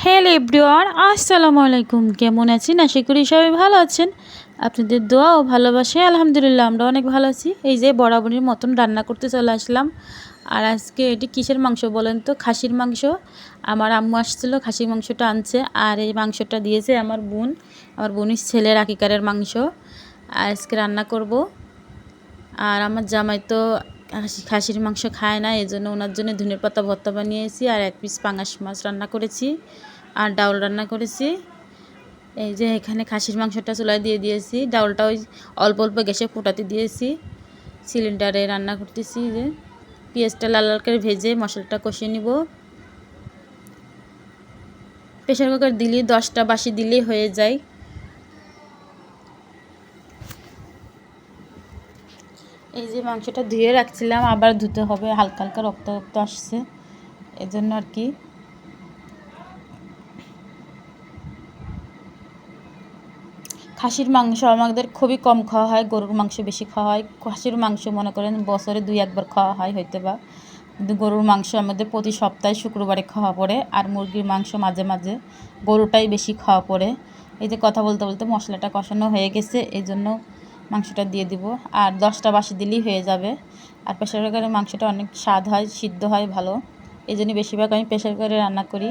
Hello everyone, আসসালামু আলাইকুম। কেমন আছেন? আশা করি সবাই ভালো আছেন। আপনাদের দোয়া ও ভালোবাসায় আলহামদুলিল্লাহ আমরা অনেক ভালো আছি। এই যে বরাবরের মতন রান্না করতে চলে আসলাম। আর আজকে এটি কিসের মাংস বলেন তো? খাসির মাংস। আমার আম্মু আসছিলো, খাসির মাংসটা আনছে। আর এই মাংসটা দিয়েছে আমার বোন, আমার বোনের ছেলের আকিকারের মাংস। আর আজকে রান্না করব। আর আমার জামাই তো খাসির মাংস খায় না, এই জন্য ওনার জন্য ধনের পাতা ভর্তা বানিয়েছি। আর এক পিস পাঙাশ মাছ রান্না করেছি, আর ডাউল রান্না করেছি। এই যে এখানে খাসির মাংসটা চুলায় দিয়ে দিয়েছি, ডাউলটা ওই অল্প অল্প গ্যাসে ফোটাতে দিয়েছি। সিলিন্ডারে রান্না করতেছি। যে পেঁয়াজটা লাল লাল করে ভেজে মশলাটা কষিয়ে নিব। প্রেশার কুকার দিলেই 10টা বাসি দিলেই হয়ে যায়। এই যে মাংসটা ধুয়ে রাখছিলাম, আবার ধুতে হবে, হালকা হালকা রক্ত রক্ত আসছে, এজন্য আর কি। খাসির মাংস আমাদের খুবই কম খাওয়া হয়, গরুর মাংস বেশি খাওয়া হয়। খাসির মাংস মনে করেন বছরে 2-1 বার খাওয়া হয় হয়তো বা, কিন্তু গরুর মাংস আমাদের প্রতি সপ্তাহে শুক্রবারে খাওয়া পড়ে। আর মুরগির মাংস মাঝে মাঝে, গরুটাই বেশি খাওয়া পড়ে। এই যে কথা বলতে বলতে মশলাটা কষানো হয়ে গেছে, এই জন্য মাংসটা দিয়ে দিব। আর 10টা বাসি দিলেই হয়ে যাবে। আর প্রেশার কুকারের মাংসটা অনেক স্বাদ হয়, সিদ্ধ হয় ভালো, এই জন্য বেশিরভাগ আমি প্রেশার কুকারে রান্না করি।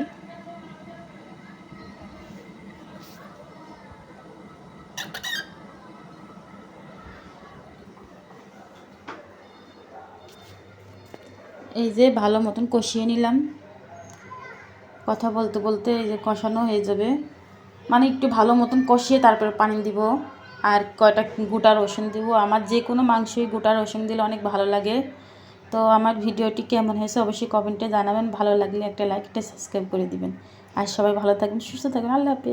এই যে ভালো মতন কষিয়ে নিলাম। কথা বলতে বলতে এই যে কষানো হয়ে যাবে, মানে একটু ভালো মতন কষিয়ে তারপরে পানি দিব। আর কয়টা গোটা রসুন দিব। আমার যে কোনো মাংসই গোটা রসুন দিলে অনেক ভালো লাগে। তো আমার ভিডিওটি কেমন হয়েছে অবশ্যই কমেন্টে জানাবেন। ভালো লাগলে একটা লাইক, একটা সাবস্ক্রাইব করে দিবেন। আর সবাই ভালো থাকবেন, সুস্থ থাকবেন। আল্লাহ হাফেজ।